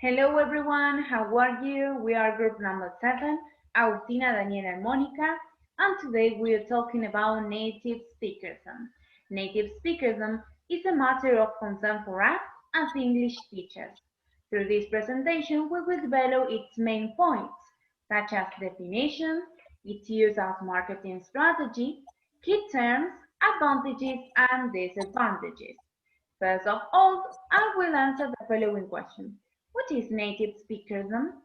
Hello everyone, how are you? We are group number 7, Agustina, Daniela and Mónica, and today we are talking about native speakerism. Native speakerism is a matter of concern for us as English teachers. Through this presentation, we will develop its main points, such as definition, its use as marketing strategy, key terms, advantages and disadvantages. First of all, I will answer the following question. What is native speakerism?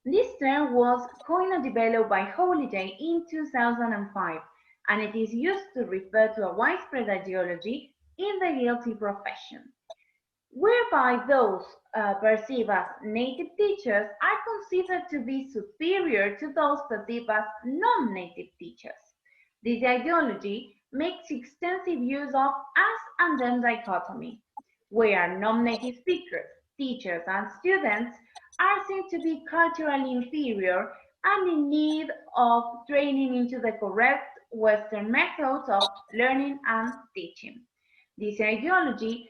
This term was coined and developed by Holiday in 2005, and it is used to refer to a widespread ideology in the ELT profession, whereby those perceived as native teachers are considered to be superior to those perceived as non-native teachers. This ideology makes extensive use of us and them dichotomy, where non-native speakers, teachers, and students are seen to be culturally inferior and in need of training into the correct Western methods of learning and teaching. This ideology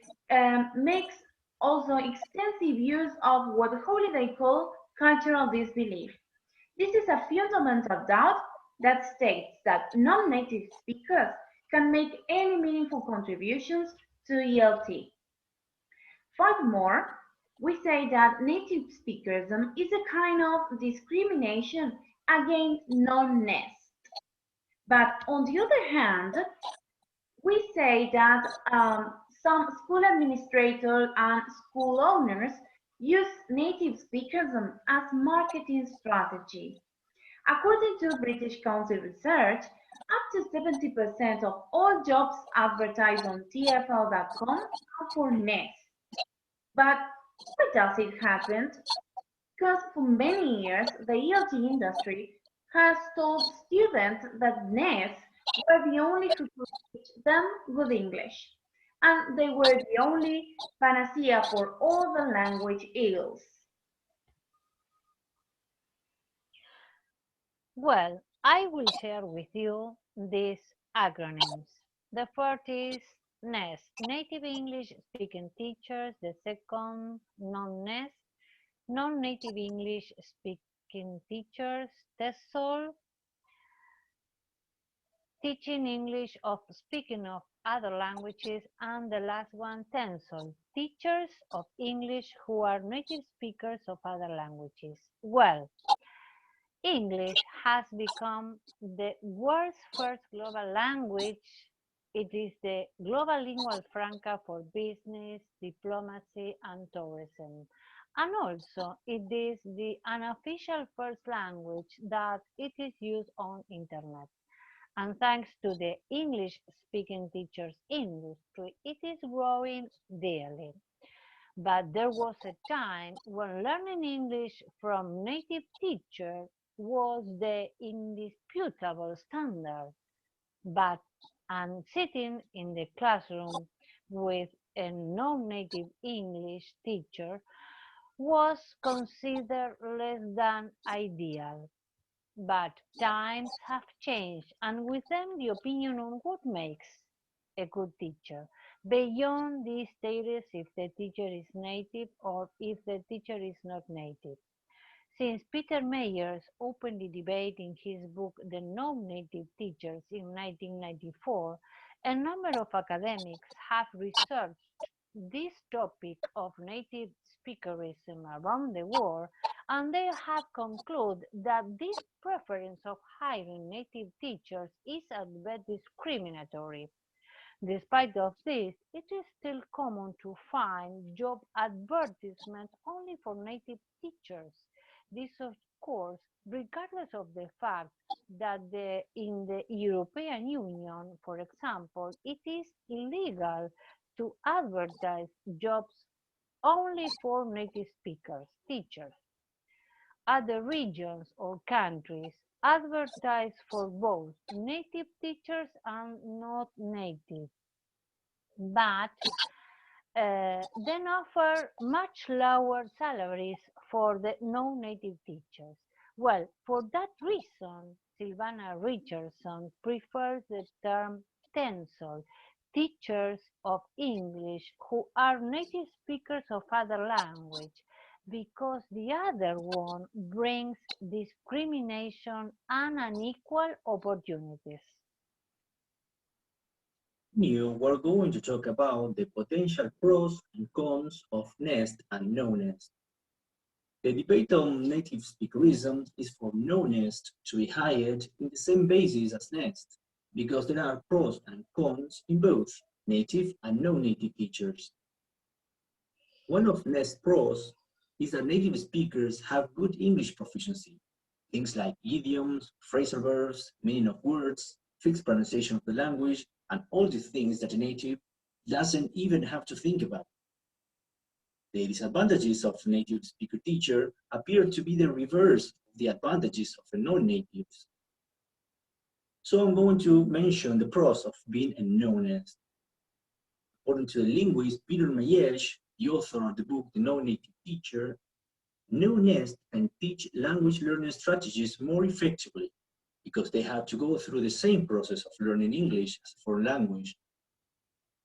makes also extensive use of what Holiday called cultural disbelief. This is a fundamental doubt that states that non-native speakers can make any meaningful contributions to ELT. Furthermore, we say that native speakerism is a kind of discrimination against non-nest. But on the other hand, we say that some school administrators and school owners use native speakerism as marketing strategy. According to British Council research, up to 70% of all jobs advertised on TFL.com are for NES. But why does it happen? Because for many years, the ELT industry has told students that NES were the only who could teach them good English, and they were the only panacea for all the language ills. Well, I will share with you these acronyms. The first is NEST, Native English Speaking Teachers. The second, non-NEST, Non-Native English Speaking Teachers. TESOL, Teaching English of Speaking of Other Languages. And the last one, TENSOL, Teachers of English who are native speakers of other languages. Well, English has become the world's first global language. It is the global lingua franca for business, diplomacy, and tourism. And also, it is the unofficial first language that it is used on internet. And thanks to the English-speaking teachers industry, it is growing daily. But there was a time when learning English from native teachers was the indisputable standard. But and sitting in the classroom with a non-native English teacher was considered less than ideal. But times have changed, and with them the opinion on what makes a good teacher, beyond the status if the teacher is native or if the teacher is not native. Since Peter Meyers opened the debate in his book The Non-Native Teachers in 1994, a number of academics have researched this topic of native speakerism around the world, and they have concluded that this preference of hiring native teachers is at best discriminatory. Despite of this, it is still common to find job advertisements only for native teachers. This, of course, regardless of the fact that in the European Union, for example, it is illegal to advertise jobs only for native speakers, teachers. Other regions or countries advertise for both native teachers and not native, but then offer much lower salaries for the non-native teachers. Well, for that reason, Silvana Richardson prefers the term TENSOL, teachers of English who are native speakers of other language. because the other one brings discrimination and unequal opportunities. Now we're going to talk about the potential pros and cons of nest and no nest. The debate on native speakerism is for no nest to be hired in the same basis as nest, because there are pros and cons in both native and non-native teachers. One of nest pros is that native speakers have good English proficiency. Things like idioms, phrasal verbs, meaning of words, fixed pronunciation of the language, and all the things that a native doesn't even have to think about. The disadvantages of a native speaker teacher appear to be the reverse of the advantages of a non-native. So I'm going to mention the pros of being a no-nest. According to the linguist Peter Mayesh, the author of the book The No-Native Teacher, no nest can teach language learning strategies more effectively because they have to go through the same process of learning English as a foreign language.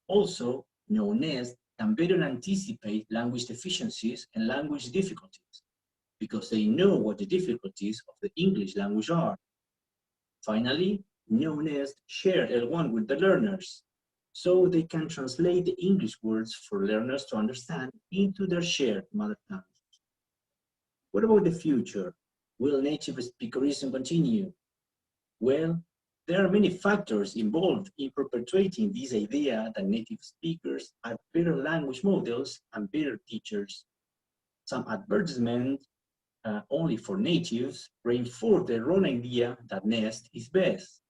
Also, no nest can better anticipate language deficiencies and language difficulties because they know what the difficulties of the English language are. Finally, no nest share L1 with the learners, so they can translate the English words for learners to understand into their shared mother tongue. What about the future? Will native speakerism continue? Well, there are many factors involved in perpetuating this idea that native speakers are better language models and better teachers. Some advertisements only for natives reinforce the wrong idea that nest is best.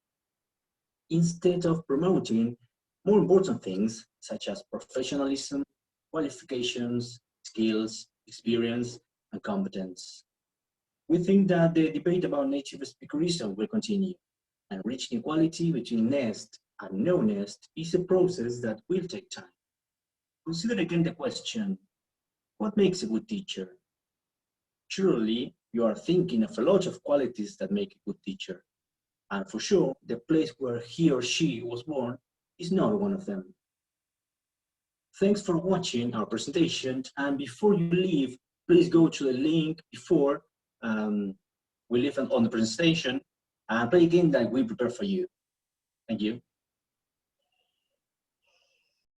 Instead of promoting more important things such as professionalism, qualifications, skills, experience, and competence. We think that the debate about native speakerism will continue, and reaching equality between nest and no nest is a process that will take time. Consider again the question, what makes a good teacher? Surely you are thinking of a lot of qualities that make a good teacher, and for sure the place where he or she was born is not one of them. Thanks for watching our presentation, and before you leave, please go to the link before we leave on the presentation and play a game that we prepare for you. Thank you.